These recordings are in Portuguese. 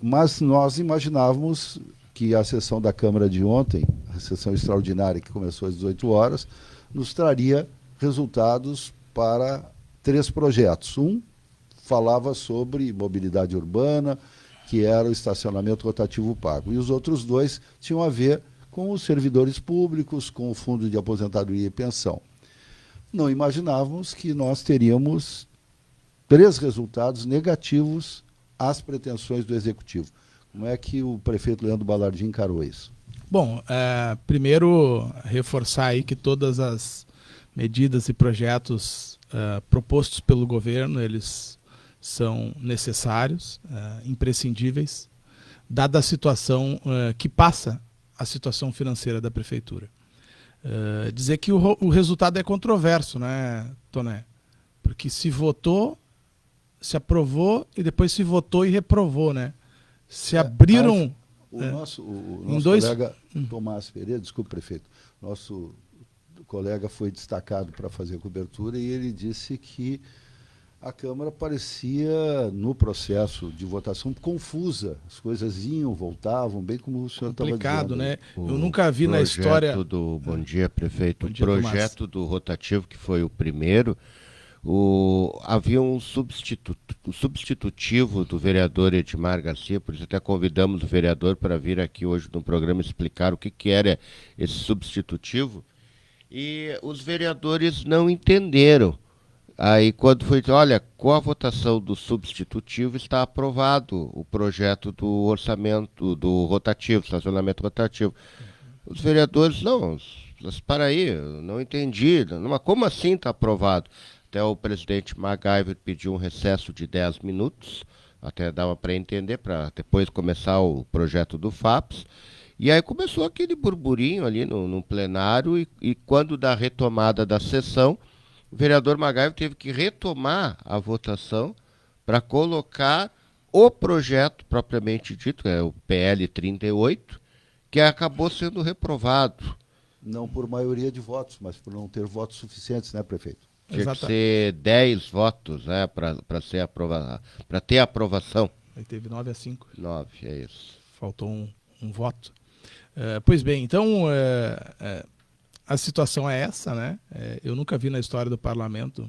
Mas nós imaginávamos que a sessão da Câmara de ontem, a sessão extraordinária que começou às 18 horas, nos traria resultados para 3 projetos. Um falava sobre mobilidade urbana, que era o estacionamento rotativo pago. E os outros 2 tinham a ver com os servidores públicos, com o fundo de aposentadoria e pensão. Não imaginávamos que nós teríamos 3 resultados negativos às pretensões do Executivo. Como é que o prefeito Leandro Balardi encarou isso? Bom, primeiro reforçar aí que todas as medidas e projetos propostos pelo governo, eles são necessários, imprescindíveis, dada a situação que passa a situação financeira da prefeitura. Dizer que o resultado é controverso, né, Toné? Porque se votou, se aprovou e depois se votou e reprovou, né? Se abriram... O nosso colega Tomás Pereira, desculpe, prefeito, nosso colega foi destacado para fazer a cobertura e ele disse que a Câmara parecia, no processo de votação, confusa. As coisas iam, voltavam, bem como o senhor estava dizendo. Complicado, né? Eu nunca vi na história... Bom dia, prefeito. Bom dia, o projeto Tomás. do rotativo, que foi o primeiro, havia um substitutivo do vereador Edmar Garcia, por isso até convidamos o vereador para vir aqui hoje no programa explicar o que era esse substitutivo, e os vereadores não entenderam. Aí quando foi, olha, com a votação do substitutivo está aprovado o projeto do orçamento do rotativo, estacionamento rotativo. Os vereadores, não, mas para aí, eu não entendi, mas como assim está aprovado? Até o presidente MacGyver pediu um recesso de 10 minutos, até dava para entender, para depois começar o projeto do FAPS. E aí começou aquele burburinho ali no plenário, e quando da retomada da sessão, o vereador MacGyver teve que retomar a votação para colocar o projeto propriamente dito, que é o PL 38, que acabou sendo reprovado. Não por maioria de votos, mas por não ter votos suficientes, né, prefeito? Tinha que ser 10 votos, né, para ter aprovação. Aí teve 9-5. 9, é isso. Faltou um voto. Pois bem, então a situação é essa, né? Eu nunca vi na história do parlamento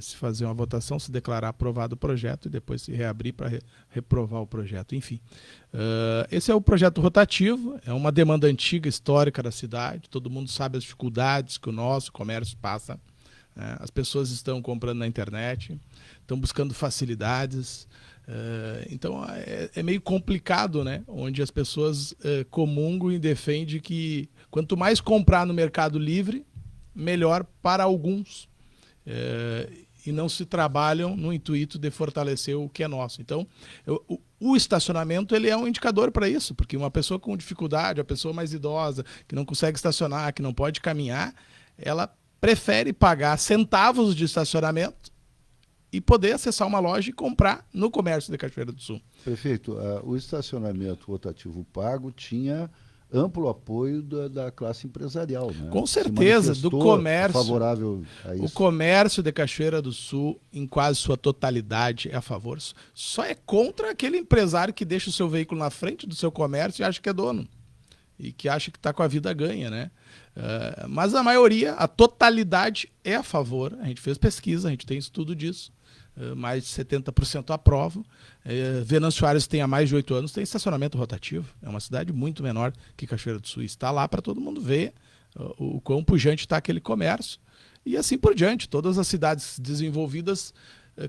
se fazer uma votação, se declarar aprovado o projeto e depois se reabrir para reprovar o projeto. Enfim, esse é o projeto rotativo, é uma demanda antiga, histórica da cidade. Todo mundo sabe as dificuldades que o nosso comércio passa. As pessoas estão comprando na internet, estão buscando facilidades. Então é meio complicado, né? Onde as pessoas comungam e defendem que quanto mais comprar no Mercado Livre, melhor para alguns. E não se trabalham no intuito de fortalecer o que é nosso. Então, o estacionamento ele é um indicador para isso, porque uma pessoa com dificuldade, uma pessoa mais idosa, que não consegue estacionar, que não pode caminhar, ela prefere pagar centavos de estacionamento e poder acessar uma loja e comprar no comércio de Cachoeira do Sul. Prefeito, o estacionamento rotativo pago tinha amplo apoio da classe empresarial, né? Com certeza, do comércio. Favorável a isso. O comércio de Cachoeira do Sul, em quase sua totalidade, é a favor. Só é contra aquele empresário que deixa o seu veículo na frente do seu comércio e acha que é dono. E que acha que está com a vida ganha, né? Mas a maioria, a totalidade é a favor. A gente fez pesquisa, a gente tem estudo disso. Mais de 70% aprovam. Venâncio Aires tem há mais de 8 anos, tem estacionamento rotativo. É uma cidade muito menor que Cachoeira do Sul. Está lá para todo mundo ver o quão pujante está aquele comércio. E assim por diante. Todas as cidades desenvolvidas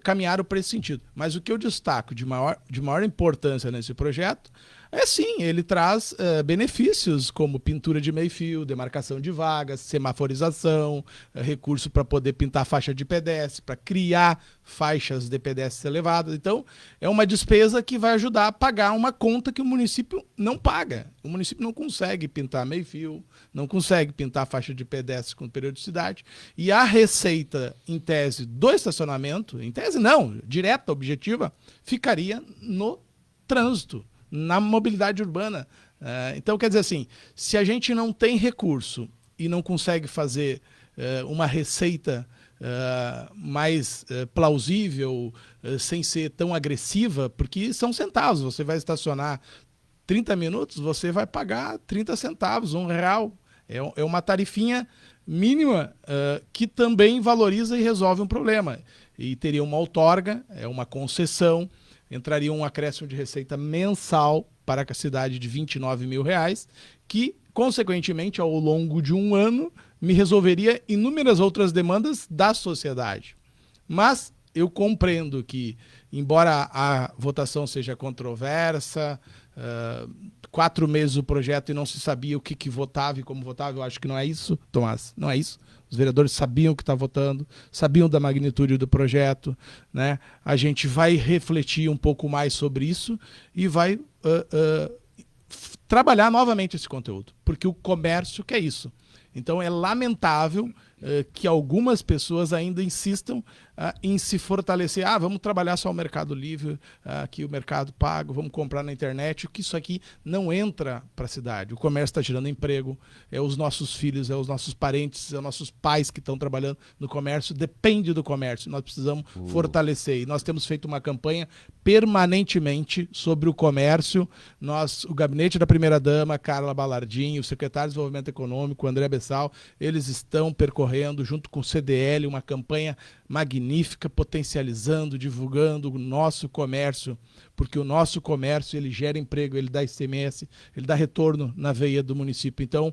caminharam para esse sentido. Mas o que eu destaco de maior importância nesse projeto é sim, ele traz benefícios como pintura de meio-fio, demarcação de vagas, semaforização, recurso para poder pintar faixa de pedestre, para criar faixas de pedestres elevadas. Então, é uma despesa que vai ajudar a pagar uma conta que o município não paga. O município não consegue pintar meio-fio, não consegue pintar faixa de pedestre com periodicidade. E a receita, em tese, do estacionamento, em tese não, direta, objetiva, ficaria no trânsito, na mobilidade urbana. Então, quer dizer assim, se a gente não tem recurso e não consegue fazer uma receita mais plausível, sem ser tão agressiva, porque são centavos. Você vai estacionar 30 minutos, você vai pagar 30 centavos, R$1. É uma tarifinha mínima que também valoriza e resolve um problema. E teria uma outorga, uma concessão, entraria um acréscimo de receita mensal para a cidade de R$29 mil, que, consequentemente, ao longo de um ano, me resolveria inúmeras outras demandas da sociedade. Mas eu compreendo que, embora a votação seja controversa, 4 meses o projeto e não se sabia o que votava e como votava, eu acho que não é isso, Tomás, não é isso. Os vereadores sabiam o que está votando, sabiam da magnitude do projeto, né? A gente vai refletir um pouco mais sobre isso e vai trabalhar novamente esse conteúdo, porque o comércio quer isso. Então é lamentável que algumas pessoas ainda insistam em se fortalecer. Vamos trabalhar só o Mercado Livre, aqui o Mercado Pago, vamos comprar na internet, que isso aqui não entra para a cidade. O comércio está gerando emprego, é os nossos filhos, é os nossos parentes, é os nossos pais que estão trabalhando no comércio, depende do comércio, nós precisamos fortalecer. E nós temos feito uma campanha permanentemente sobre o comércio. O gabinete da primeira-dama, Carla Balardim, o secretário de Desenvolvimento Econômico, André Bessal, eles estão percorrendo, junto com o CDL, uma campanha magnífica, potencializando, divulgando o nosso comércio, porque o nosso comércio ele gera emprego, ele dá ICMS, ele dá retorno na veia do município. Então,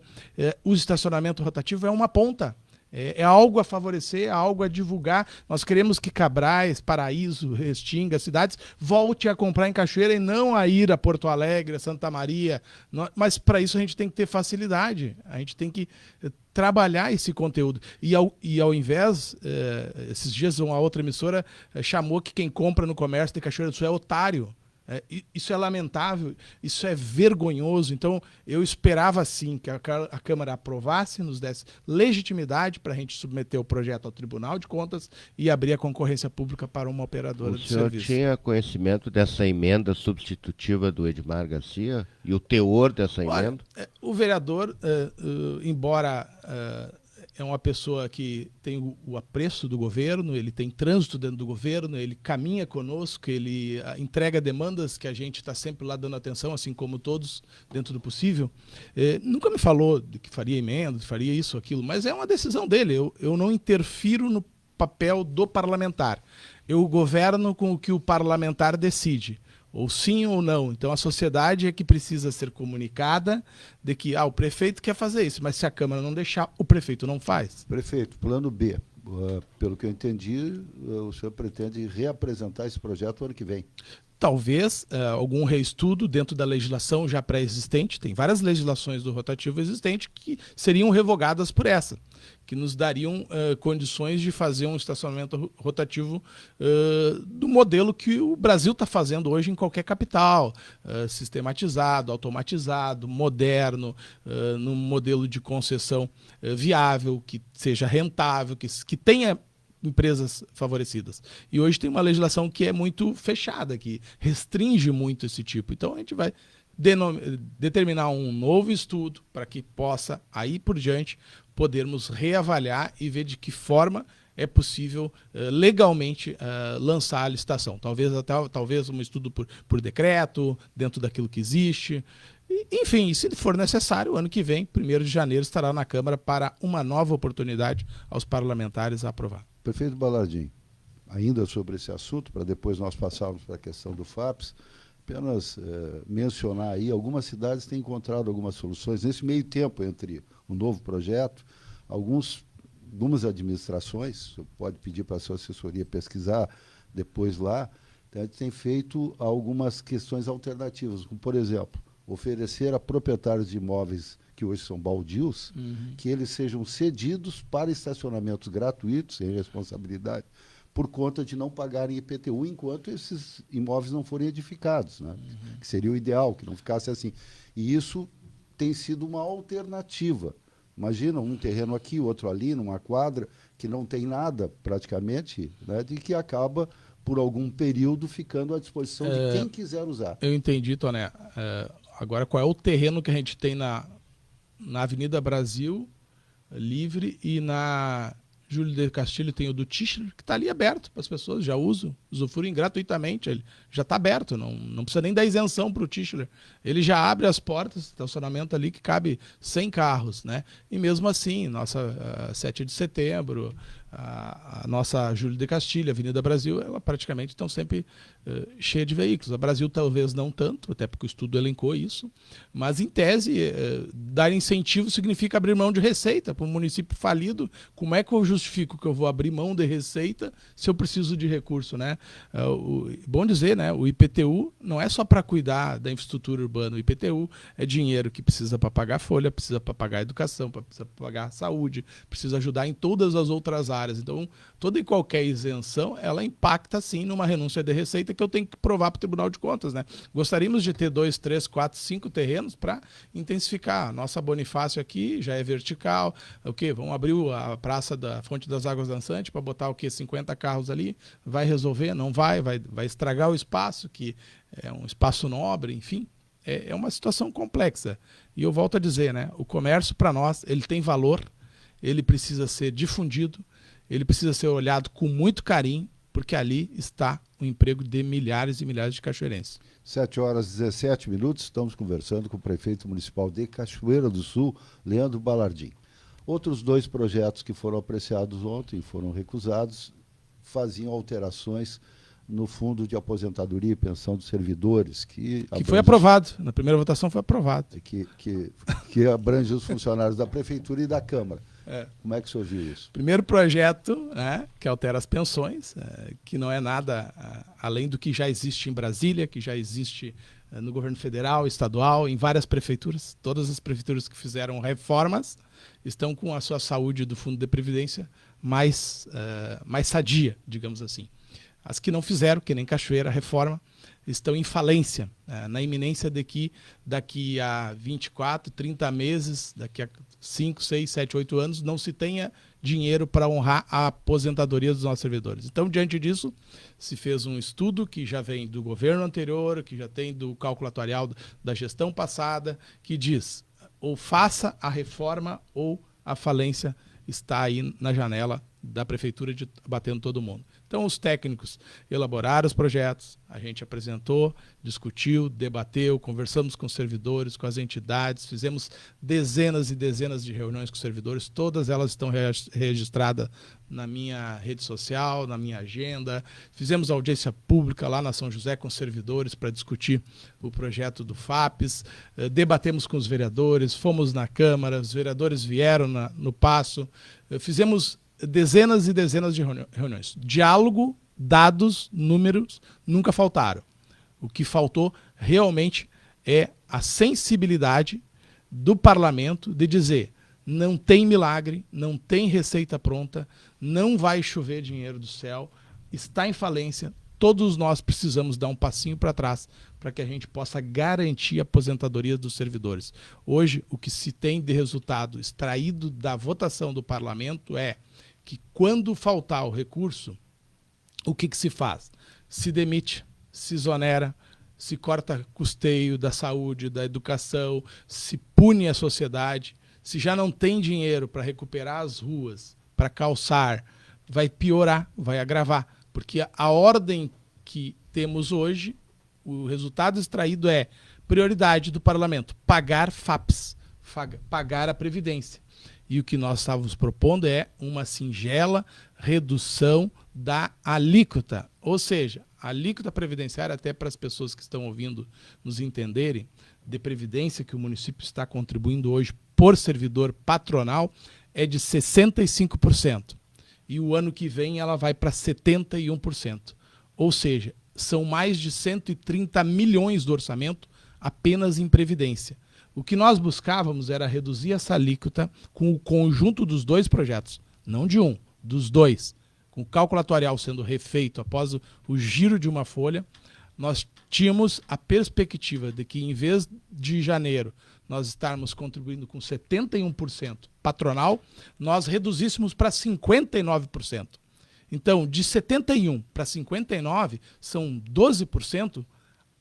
o estacionamento rotativo é uma ponta. É algo a favorecer, é algo a divulgar. Nós queremos que Cabrais, Paraíso, Restinga, cidades, volte a comprar em Cachoeira e não a ir a Porto Alegre, a Santa Maria. Mas para isso a gente tem que ter facilidade, a gente tem que trabalhar esse conteúdo. E ao invés, esses dias uma outra emissora chamou que quem compra no comércio de Cachoeira do Sul é otário. Isso é lamentável, isso é vergonhoso. Então, eu esperava sim que a Câmara aprovasse, nos desse legitimidade para a gente submeter o projeto ao Tribunal de Contas e abrir a concorrência pública para uma operadora de serviço. O senhor tinha conhecimento dessa emenda substitutiva do Edmar Garcia e o teor dessa emenda? O vereador, embora é uma pessoa que tem o apreço do governo, ele tem trânsito dentro do governo, ele caminha conosco, ele entrega demandas que a gente está sempre lá dando atenção, assim como todos, dentro do possível. Nunca me falou de que faria emenda, faria isso, aquilo, mas é uma decisão dele. Eu não interfiro no papel do parlamentar. Eu governo com o que o parlamentar decide. Ou sim ou não. Então a sociedade é que precisa ser comunicada de que o prefeito quer fazer isso, mas se a Câmara não deixar, o prefeito não faz. Prefeito, plano B. Pelo que eu entendi, o senhor pretende reapresentar esse projeto ano que vem. Talvez algum reestudo dentro da legislação já pré-existente. Tem várias legislações do rotativo existente que seriam revogadas por essa, que nos dariam condições de fazer um estacionamento rotativo do modelo que o Brasil está fazendo hoje em qualquer capital, sistematizado, automatizado, moderno, num modelo de concessão viável, que seja rentável, que tenha empresas favorecidas. E hoje tem uma legislação que é muito fechada, que restringe muito esse tipo. Então a gente vai determinar um novo estudo para que possa, aí por diante, podermos reavaliar e ver de que forma é possível legalmente lançar a licitação. Talvez um estudo por decreto, dentro daquilo que existe. Enfim, se for necessário, ano que vem, 1º de janeiro, estará na Câmara para uma nova oportunidade aos parlamentares a aprovar. Prefeito Balardim, ainda sobre esse assunto, para depois nós passarmos para a questão do FAPES, apenas mencionar aí, algumas cidades têm encontrado algumas soluções. Nesse meio tempo entre um novo projeto, algumas administrações, você pode pedir para a sua assessoria pesquisar depois lá, então, a gente tem feito algumas questões alternativas, como, por exemplo, oferecer a proprietários de imóveis que hoje são baldios, que eles sejam cedidos para estacionamentos gratuitos, sem responsabilidade, por conta de não pagarem IPTU enquanto esses imóveis não forem edificados, né? Que seria o ideal, que não ficasse assim. E isso tem sido uma alternativa. Imagina um terreno aqui, outro ali, numa quadra, que não tem nada praticamente, né, de que acaba, por algum período, ficando à disposição de quem quiser usar. Eu entendi, Toné. Agora, qual é o terreno que a gente tem na Avenida Brasil Livre e na Júlio de Castilho tem o do Tischler, que está ali aberto para as pessoas, já usufruem gratuitamente, ele já está aberto, não precisa nem dar isenção para o Tischler. Ele já abre as portas, estacionamento ali que cabe 100 carros, né? E mesmo assim, nossa 7 de setembro, a nossa Júlio de Castilho, Avenida Brasil, ela praticamente estão sempre cheia de veículos. A Brasil talvez não tanto, até porque o estudo elencou isso, mas em tese, dar incentivo significa abrir mão de receita. Para um município falido, como é que eu justifico que eu vou abrir mão de receita se eu preciso de recurso, né? Bom dizer, né? O IPTU não é só para cuidar da infraestrutura urbana, o IPTU é dinheiro que precisa para pagar a folha, precisa para pagar a educação, precisa para pagar a saúde, precisa ajudar em todas as outras áreas. Então, toda e qualquer isenção, ela impacta sim numa renúncia de receita que eu tenho que provar para o Tribunal de Contas, né? Gostaríamos de ter 2, 3, 4, 5 terrenos para intensificar. Nossa Bonifácio aqui já é vertical. O quê? Vamos abrir a praça da Fonte das Águas Dançantes para botar o quê? 50 carros ali. Vai resolver? Não vai estragar o espaço, que é um espaço nobre, enfim. É uma situação complexa. E eu volto a dizer, né? O comércio, para nós, ele tem valor, ele precisa ser difundido, ele precisa ser olhado com muito carinho, porque ali está o emprego de milhares e milhares de cachoeirenses. 7h17, estamos conversando com o prefeito municipal de Cachoeira do Sul, Leandro Balardim. Outros 2 projetos que foram apreciados ontem, foram recusados, faziam alterações no fundo de aposentadoria e pensão dos servidores. Que foi aprovado, na primeira votação foi aprovado. Que abrange os funcionários da Prefeitura e da Câmara. Como é que o senhor viu isso? Primeiro projeto, né, que altera as pensões, que não é nada além do que já existe em Brasília, que já existe no governo federal, estadual, em várias prefeituras. Todas as prefeituras que fizeram reformas estão com a sua saúde do Fundo de Previdência mais sadia, digamos assim. As que não fizeram, que nem Cachoeira, reforma, estão em falência, na iminência de que daqui a 24, 30 meses, daqui a 5, 6, 7, 8 anos, não se tenha dinheiro para honrar a aposentadoria dos nossos servidores. Então, diante disso, se fez um estudo que já vem do governo anterior, que já tem do cálculo atuarial da gestão passada, que diz, ou faça a reforma ou a falência está aí na janela da prefeitura batendo todo mundo. Então, os técnicos elaboraram os projetos, a gente apresentou, discutiu, debateu, conversamos com os servidores, com as entidades, fizemos dezenas e dezenas de reuniões com os servidores, todas elas estão registradas na minha rede social, na minha agenda. Fizemos audiência pública lá na São José com os servidores para discutir o projeto do FAPES, debatemos com os vereadores, fomos na Câmara, os vereadores vieram no Paço, fizemos dezenas e dezenas de reuniões. Diálogo, dados, números nunca faltaram. O que faltou realmente é a sensibilidade do parlamento de dizer: não tem milagre, não tem receita pronta, não vai chover dinheiro do céu, está em falência, todos nós precisamos dar um passinho para trás para que a gente possa garantir a aposentadoria dos servidores. Hoje, o que se tem de resultado extraído da votação do parlamento é que quando faltar o recurso, o que se faz? Se demite, se exonera, se corta custeio da saúde, da educação, se pune a sociedade. Se já não tem dinheiro para recuperar as ruas, para calçar, vai piorar, vai agravar. Porque a ordem que temos hoje, o resultado extraído é prioridade do parlamento, pagar FAPES, pagar a Previdência. E o que nós estávamos propondo é uma singela redução da alíquota. Ou seja, a alíquota previdenciária, até para as pessoas que estão ouvindo nos entenderem, de previdência que o município está contribuindo hoje por servidor patronal, é de 65%. E o ano que vem ela vai para 71%. Ou seja, são mais de 130 milhões do orçamento apenas em previdência. O que nós buscávamos era reduzir essa alíquota com o conjunto dos 2 projetos, não de um, dos 2. Com o cálculo atuarial sendo refeito após o giro de uma folha, nós tínhamos a perspectiva de que, em vez de janeiro, nós estarmos contribuindo com 71% patronal, nós reduzíssemos para 59%. Então, de 71% para 59%, são 12%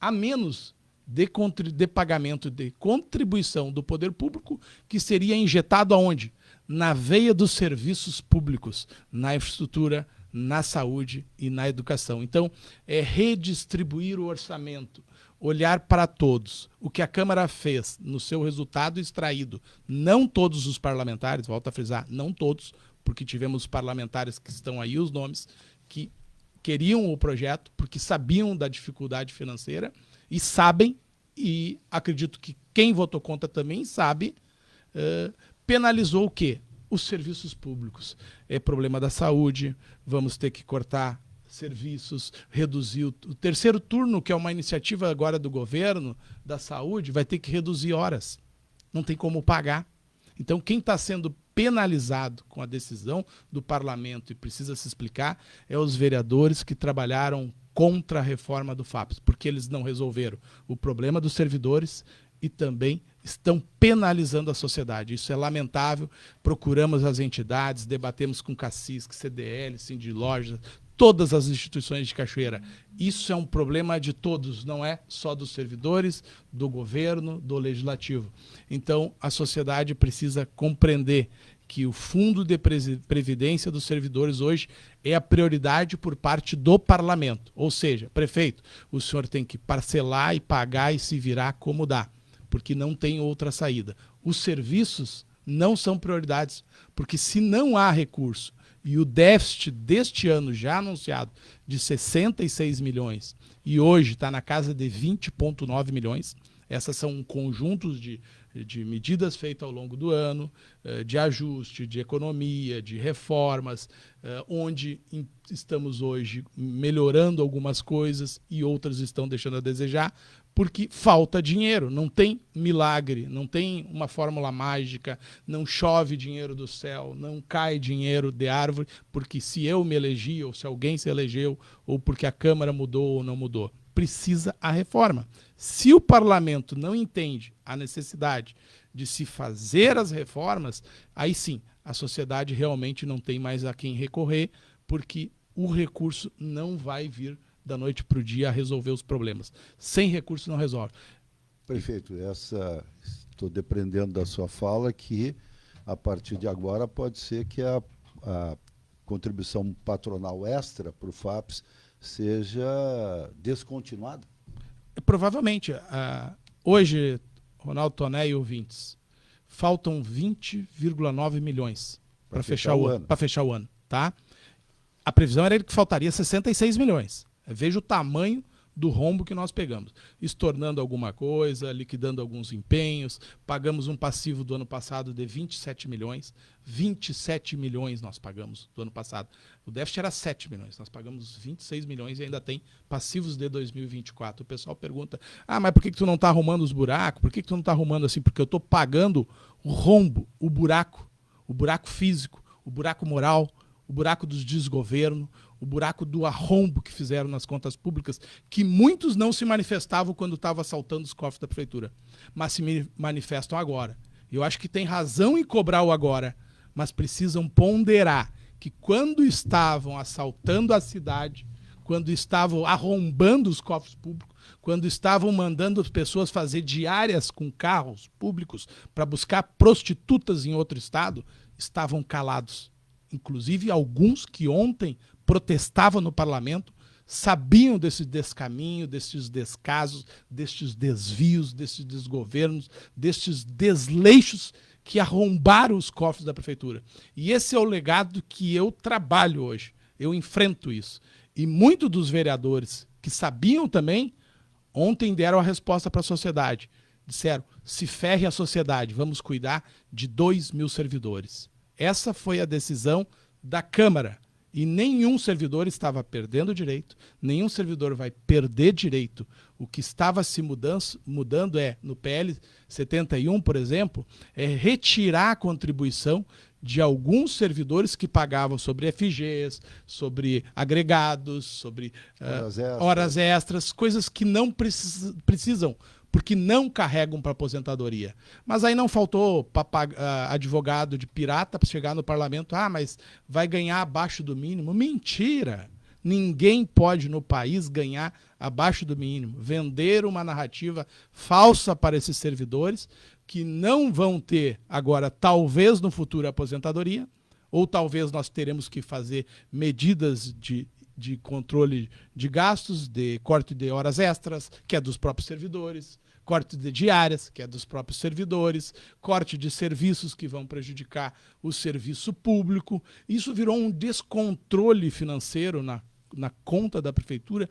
a menos de pagamento de contribuição do poder público, que seria injetado aonde? na veia dos serviços públicos, na infraestrutura, na saúde e na educação. Então, é redistribuir o orçamento, olhar para todos. O que a Câmara fez no seu resultado extraído, não todos os parlamentares, volto a frisar, não todos, porque tivemos parlamentares que estão aí, os nomes, que queriam o projeto, porque sabiam da dificuldade financeira e sabem, e acredito que quem votou contra também sabe, penalizou o quê? Os serviços públicos. É problema da saúde, vamos ter que cortar serviços, reduzir o terceiro turno, que é uma iniciativa agora do governo da saúde, vai ter que reduzir horas. Não tem como pagar. Então, quem está sendo penalizado com a decisão do parlamento e precisa se explicar é os vereadores que trabalharam contra a reforma do FAPES, porque eles não resolveram o problema dos servidores e também estão penalizando a sociedade. Isso é lamentável. Procuramos as entidades, debatemos com CACISC, CDL, Sindilojas, todas as instituições de Cachoeira. Isso é um problema de todos, não é só dos servidores, do governo, do legislativo. Então, a sociedade precisa compreender que o Fundo de Previdência dos Servidores hoje é a prioridade por parte do parlamento. Ou seja, prefeito, o senhor tem que parcelar e pagar e se virar como dá, porque não tem outra saída. Os serviços não são prioridades, porque se não há recurso e o déficit deste ano já anunciado de 66 milhões e hoje está na casa de 20,9 milhões, essas são conjuntos de medidas feitas ao longo do ano, de ajuste, de economia, de reformas, onde estamos hoje melhorando algumas coisas e outras estão deixando a desejar, porque falta dinheiro, não tem milagre, não tem uma fórmula mágica, não chove dinheiro do céu, não cai dinheiro de árvore, porque se eu me elegi, ou se alguém se elegeu, ou porque a Câmara mudou ou não mudou. Precisa a reforma. Se o parlamento não entende a necessidade de se fazer as reformas, aí sim, a sociedade realmente não tem mais a quem recorrer, porque o recurso não vai vir da noite para o dia a resolver os problemas. Sem recurso não resolve. Prefeito, estou depreendendo da sua fala que, a partir de agora, pode ser que a contribuição patronal extra para o FAPES seja descontinuada? Provavelmente. Hoje, Ronaldo Toné e ouvintes, faltam 20,9 milhões para fechar o ano. Para fechar o ano, tá? A previsão era que faltaria 66 milhões. Veja o tamanho do rombo que nós pegamos. Estornando alguma coisa, liquidando alguns empenhos, pagamos um passivo do ano passado de 27 milhões. 27 milhões nós pagamos do ano passado. O déficit era 7 milhões, nós pagamos 26 milhões e ainda tem passivos de 2024. O pessoal pergunta, mas por que tu não está arrumando os buracos? Por que tu não está arrumando assim? Porque eu estou pagando o rombo, o buraco físico, o buraco moral, o buraco dos desgoverno, o buraco do arrombo que fizeram nas contas públicas, que muitos não se manifestavam quando estavam assaltando os cofres da prefeitura, mas se manifestam agora. Eu acho que tem razão em cobrar o agora, mas precisam ponderar que quando estavam assaltando a cidade, quando estavam arrombando os cofres públicos, quando estavam mandando as pessoas fazer diárias com carros públicos para buscar prostitutas em outro estado, estavam calados. Inclusive alguns que ontem protestavam no parlamento sabiam desse descaminho, desses descasos, destes desvios, desses desgovernos, destes desleixos que arrombaram os cofres da prefeitura. E esse é o legado que eu trabalho hoje. Eu enfrento isso. E muitos dos vereadores que sabiam também, ontem deram a resposta para a sociedade. Disseram, se ferre a sociedade, vamos cuidar de 2.000 servidores. Essa foi a decisão da Câmara. E nenhum servidor estava perdendo direito, nenhum servidor vai perder direito. O que estava se mudando no PL 71, por exemplo, é retirar a contribuição de alguns servidores que pagavam sobre FGs, sobre agregados, sobre horas extras, coisas que não precisam, porque não carregam para aposentadoria. Mas aí não faltou advogado de pirata para chegar no parlamento, mas vai ganhar abaixo do mínimo. Mentira! Ninguém pode no país ganhar abaixo do mínimo. Vender uma narrativa falsa para esses servidores, que não vão ter agora, talvez no futuro, aposentadoria, ou talvez nós teremos que fazer medidas de controle de gastos, de corte de horas extras, que é dos próprios servidores, corte de diárias, que é dos próprios servidores, corte de serviços que vão prejudicar o serviço público. Isso virou um descontrole financeiro na conta da prefeitura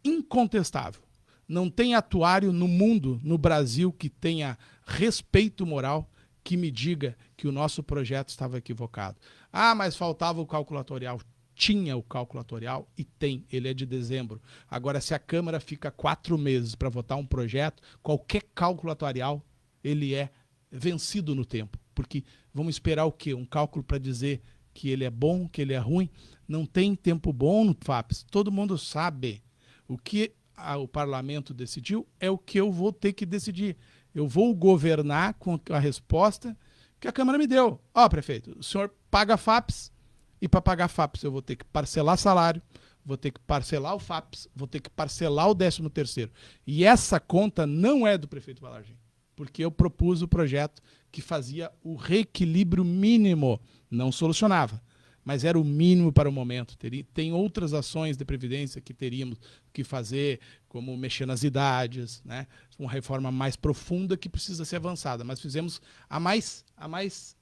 incontestável. Não tem atuário no mundo, no Brasil, que tenha respeito moral, que me diga que o nosso projeto estava equivocado. Ah, mas faltava o calculatorial. Tinha o calculatorial e tem, ele é de dezembro. Agora, se a Câmara fica 4 meses para votar um projeto, qualquer calculatorial, ele é vencido no tempo. Porque vamos esperar o quê? Um cálculo para dizer que ele é bom, que ele é ruim? Não tem tempo bom no FAPES. Todo mundo sabe. O que o parlamento decidiu é o que eu vou ter que decidir. Eu vou governar com a resposta que a Câmara me deu. Ó, prefeito, o senhor paga FAPES, e para pagar FAPES eu vou ter que parcelar salário, vou ter que parcelar o FAPES, vou ter que parcelar o 13º. E essa conta não é do prefeito Balardim, porque eu propus o projeto que fazia o reequilíbrio mínimo, não solucionava, mas era o mínimo para o momento. Tem outras ações de previdência que teríamos que fazer, como mexer nas idades, né? Uma reforma mais profunda que precisa ser avançada, mas fizemos a mais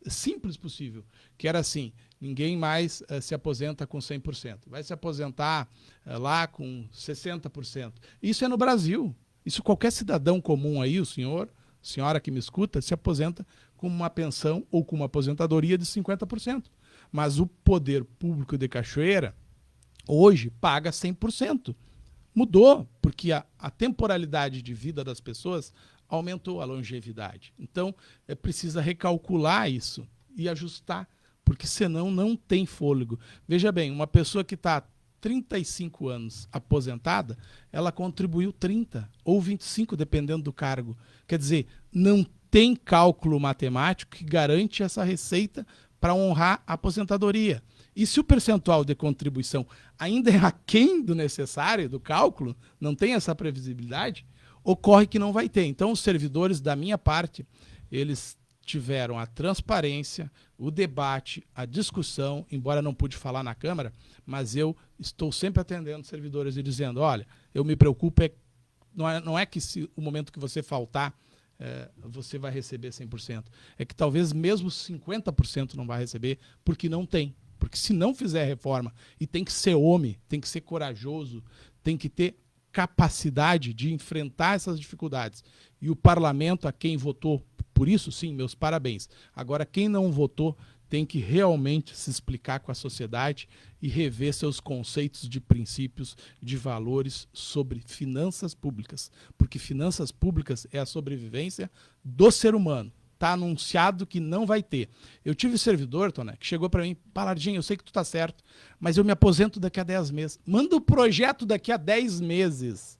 simples possível, que era assim: ninguém mais se aposenta com 100%, vai se aposentar lá com 60%. Isso é no Brasil. Isso qualquer cidadão comum aí, o senhor, senhora que me escuta, se aposenta com uma pensão ou com uma aposentadoria de 50%. Mas o poder público de Cachoeira hoje paga 100%. Mudou, porque a temporalidade de vida das pessoas aumentou, a longevidade. Então, precisa recalcular isso e ajustar, porque senão não tem fôlego. Veja bem, uma pessoa que está 35 anos aposentada, ela contribuiu 30 ou 25, dependendo do cargo. Quer dizer, não tem cálculo matemático que garante essa receita para honrar a aposentadoria. E se o percentual de contribuição ainda é aquém do necessário, do cálculo, não tem essa previsibilidade, ocorre que não vai ter. Então, os servidores, da minha parte, eles tiveram a transparência, o debate, a discussão, embora não pude falar na Câmara, mas eu estou sempre atendendo servidores e dizendo, olha, eu me preocupo, não é que se o momento que você faltar, você vai receber 100%. É que talvez mesmo 50% não vai receber, porque não tem. Porque se não fizer reforma, e tem que ser homem, tem que ser corajoso, tem que ter capacidade de enfrentar essas dificuldades. E o parlamento, a quem votou, por isso, sim, meus parabéns. Agora, quem não votou tem que realmente se explicar com a sociedade e rever seus conceitos de princípios, de valores sobre finanças públicas. Porque finanças públicas é a sobrevivência do ser humano. Está anunciado que não vai ter. Eu tive servidor, Toné, que chegou para mim, Balardim, eu sei que tu está certo, mas eu me aposento daqui a 10 meses. Manda o projeto daqui a 10 meses.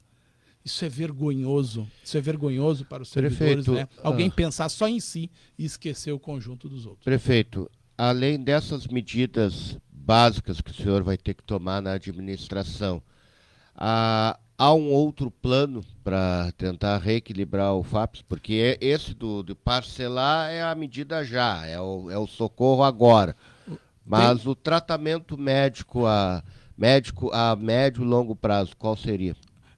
Isso é vergonhoso. Isso é vergonhoso para os servidores, né? Alguém pensar só em si e esquecer o conjunto dos outros. Prefeito, além dessas medidas básicas que o senhor vai ter que tomar na administração, há um outro plano para tentar reequilibrar o FAPES? Porque esse de parcelar é a medida já, é o socorro agora. Mas o tratamento médico a médio e longo prazo, qual seria?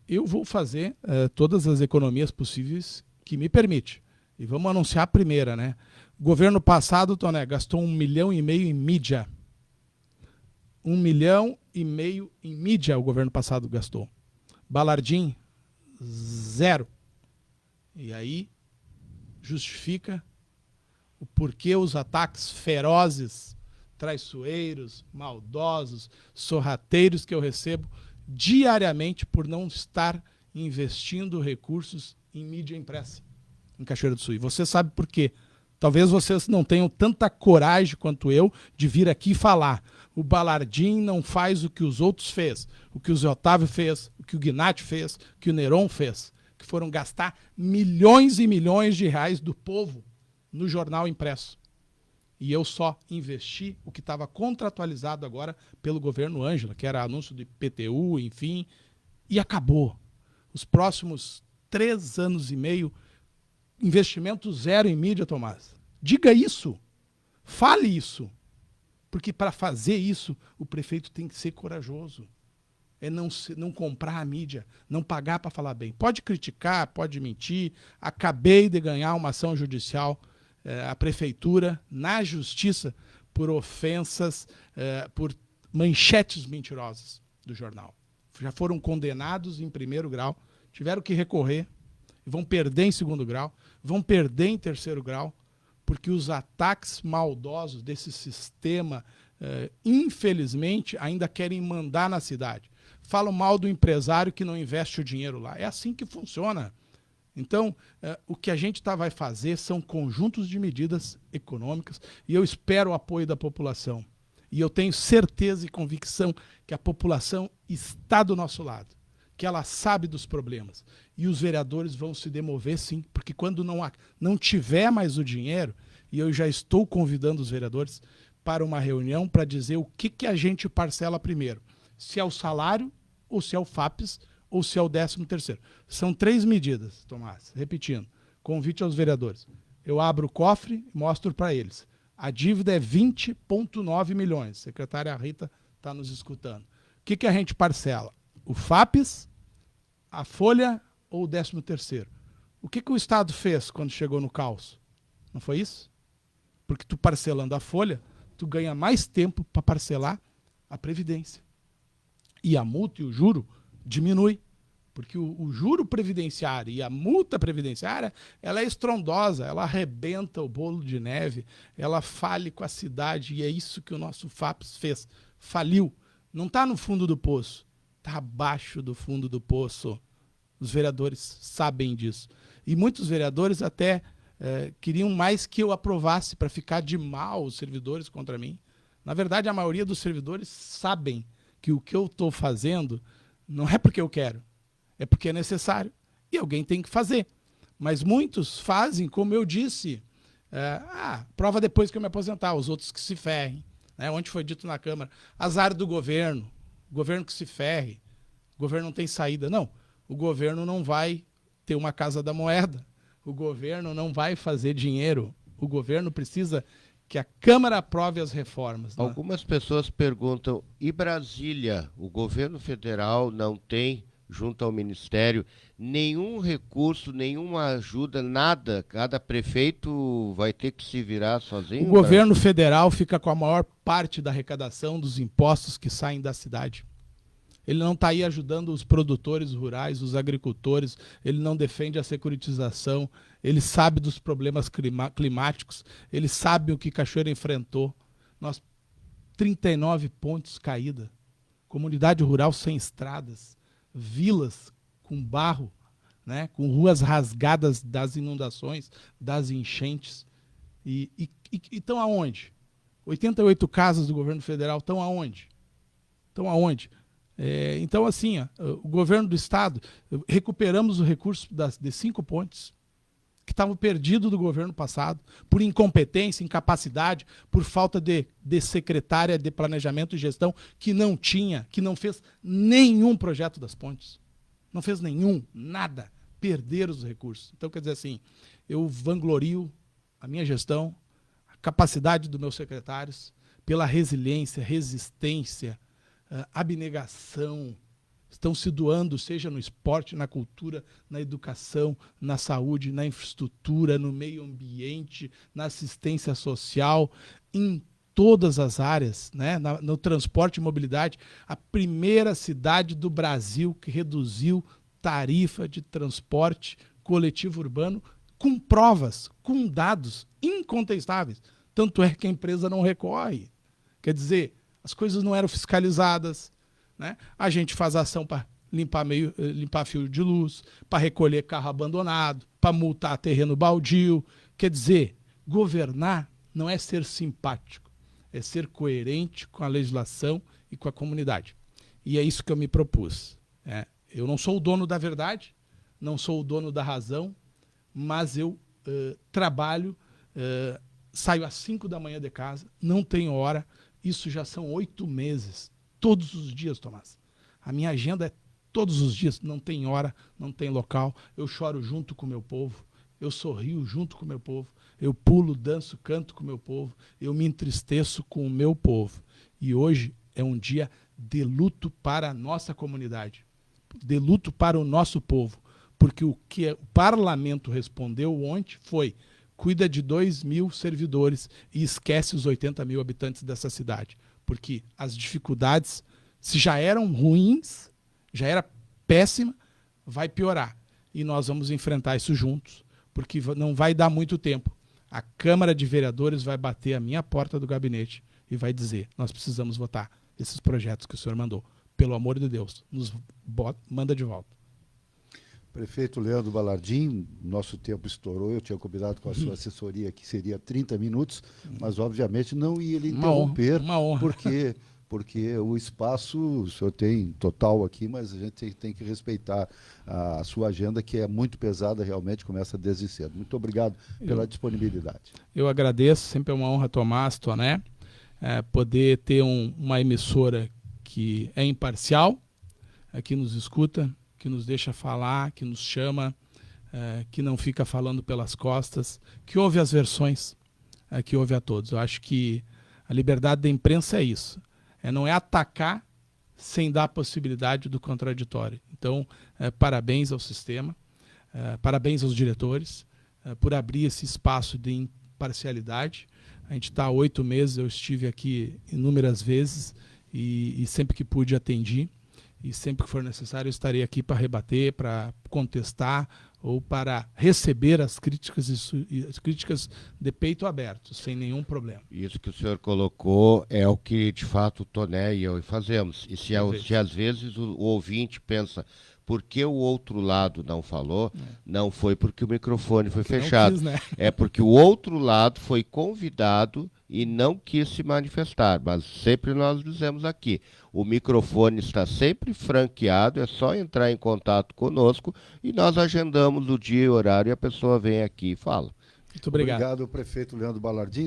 Eu vou fazer todas as economias possíveis que me permite. E vamos anunciar a primeira, né? O governo passado, Toné, gastou 1,5 milhão em mídia. 1,5 milhão em mídia o governo passado gastou. Balardim, 0. E aí justifica o porquê os ataques ferozes, traiçoeiros, maldosos, sorrateiros que eu recebo diariamente por não estar investindo recursos em mídia impressa em Cachoeira do Sul. E você sabe por quê? Talvez vocês não tenham tanta coragem quanto eu de vir aqui falar. O Balardim não faz o que os outros fez, o que o Zé Otávio fez, o que o Gnatti fez, o que o Neron fez, que foram gastar milhões e milhões de reais do povo no jornal impresso. E eu só investi o que estava contratualizado agora pelo governo Ângela, que era anúncio de IPTU, enfim, e acabou. Os próximos 3 anos e meio, investimento zero em mídia, Tomás. Diga isso. Fale isso. Porque para fazer isso, o prefeito tem que ser corajoso. É não comprar a mídia, não pagar para falar bem. Pode criticar, pode mentir. Acabei de ganhar uma ação judicial, a prefeitura, na justiça, por ofensas, por manchetes mentirosas do jornal. Já foram condenados em primeiro grau, tiveram que recorrer, vão perder em segundo grau, vão perder em terceiro grau, porque os ataques maldosos desse sistema, infelizmente, ainda querem mandar na cidade. Falam mal do empresário que não investe o dinheiro lá. É assim que funciona. Então, o que a gente vai fazer são conjuntos de medidas econômicas e eu espero o apoio da população. E eu tenho certeza e convicção que a população está do nosso lado, que ela sabe dos problemas. E os vereadores vão se demover, sim, porque quando não tiver mais o dinheiro, e eu já estou convidando os vereadores para uma reunião para dizer o que a gente parcela primeiro. Se é o salário, ou se é o FAPES, ou se é o 13º. São 3 medidas, Tomás. Repetindo, convite aos vereadores. Eu abro o cofre e mostro para eles. A dívida é 20,9 milhões. A secretária Rita está nos escutando. O que a gente parcela? O FAPES, a folha ou o 13º? O que o Estado fez quando chegou no caos? Não foi isso? Porque tu parcelando a folha, tu ganha mais tempo para parcelar a Previdência. E a multa e o juro diminui. Porque o juro previdenciário e a multa previdenciária, ela é estrondosa, ela arrebenta o bolo de neve, ela fale com a cidade, e é isso que o nosso FAPES fez. Faliu. Não está no fundo do poço, está abaixo do fundo do poço. Os vereadores sabem disso. E muitos vereadores até queriam mais que eu aprovasse para ficar de mal os servidores contra mim. Na verdade, a maioria dos servidores sabem que o que eu estou fazendo não é porque eu quero, é porque é necessário. E alguém tem que fazer. Mas muitos fazem, como eu disse, prova depois que eu me aposentar, os outros que se ferrem. Né? Onde foi dito na Câmara, azar do governo, o governo que se ferre, o governo não tem saída. Não, o governo não vai ter uma Casa da Moeda, o governo não vai fazer dinheiro, o governo precisa que a Câmara aprove as reformas. Né? Algumas pessoas perguntam, e Brasília, o governo federal não tem, junto ao Ministério, nenhum recurso, nenhuma ajuda, nada? Cada prefeito vai ter que se virar sozinho? O governo federal fica com a maior parte da arrecadação dos impostos que saem da cidade. Ele não está aí ajudando os produtores rurais, os agricultores, ele não defende a securitização, ele sabe dos problemas climáticos, ele sabe o que Cachoeira enfrentou. 39 pontes caídas, comunidade rural sem estradas, vilas com barro, né, com ruas rasgadas das inundações, das enchentes. E estão aonde? 88 casas do governo federal estão aonde? Estão aonde? Então, assim, o governo do Estado, recuperamos o recurso de 5 pontes que estavam perdidos do governo passado, por incompetência, incapacidade, por falta de secretária de planejamento e gestão, que não fez nenhum projeto das pontes. Não fez nenhum, nada. Perderam os recursos. Então, quer dizer assim, eu vanglorio a minha gestão, a capacidade dos meus secretários, pela resiliência, resistência, abnegação, estão se doando, seja no esporte, na cultura, na educação, na saúde, na infraestrutura, no meio ambiente, na assistência social, em todas as áreas, né? No transporte e mobilidade, a primeira cidade do Brasil que reduziu tarifa de transporte coletivo urbano com provas, com dados incontestáveis. Tanto é que a empresa não recorre. Quer dizer, as coisas não eram fiscalizadas, né? A gente faz ação para limpar fio de luz, para recolher carro abandonado, para multar terreno baldio. Quer dizer, governar não é ser simpático, é ser coerente com a legislação e com a comunidade. E é isso que eu me propus. Eu não sou o dono da verdade, não sou o dono da razão, mas eu trabalho, saio às 5 da manhã de casa, não tenho hora. Isso já são 8 meses, todos os dias, Tomás. A minha agenda é todos os dias, não tem hora, não tem local. Eu choro junto com o meu povo, eu sorrio junto com o meu povo, eu pulo, danço, canto com o meu povo, eu me entristeço com o meu povo. E hoje é um dia de luto para a nossa comunidade, de luto para o nosso povo, porque o que o parlamento respondeu ontem foi: cuida de 2.000 servidores e esquece os 80 mil habitantes dessa cidade, porque as dificuldades, se já eram ruins, já era péssima, vai piorar. E nós vamos enfrentar isso juntos, porque não vai dar muito tempo. A Câmara de Vereadores vai bater a minha porta do gabinete e vai dizer: nós precisamos votar esses projetos que o senhor mandou. Pelo amor de Deus, nos manda de volta. Prefeito Leandro Balardim, nosso tempo estourou, eu tinha combinado com a sua assessoria que seria 30 minutos, mas obviamente não ia lhe interromper, uma honra. porque o espaço o senhor tem total aqui, mas a gente tem que respeitar a sua agenda, que é muito pesada, realmente começa desde cedo. Muito obrigado pela disponibilidade. Eu agradeço, sempre é uma honra, Tomás, Toné, poder ter uma emissora que é imparcial, que nos escuta, que nos deixa falar, que nos chama, que não fica falando pelas costas, que ouve as versões, que ouve a todos. Eu acho que a liberdade da imprensa é isso. Não é atacar sem dar a possibilidade do contraditório. Então, parabéns ao sistema, parabéns aos diretores por abrir esse espaço de imparcialidade. A gente está há 8 meses, eu estive aqui inúmeras vezes e sempre que pude atendi. E sempre que for necessário eu estarei aqui para rebater, para contestar ou para receber as críticas de peito aberto, sem nenhum problema. Isso que o senhor colocou é o que de fato o Toné e eu fazemos. E se às vezes o ouvinte pensa: por que o outro lado não falou? Não foi porque o microfone foi fechado. Quis, né? É porque o outro lado foi convidado e não quis se manifestar. Mas sempre nós dizemos aqui: o microfone está sempre franqueado, é só entrar em contato conosco e nós agendamos o dia e horário e a pessoa vem aqui e fala. Muito obrigado. Obrigado, prefeito Leandro Balardim.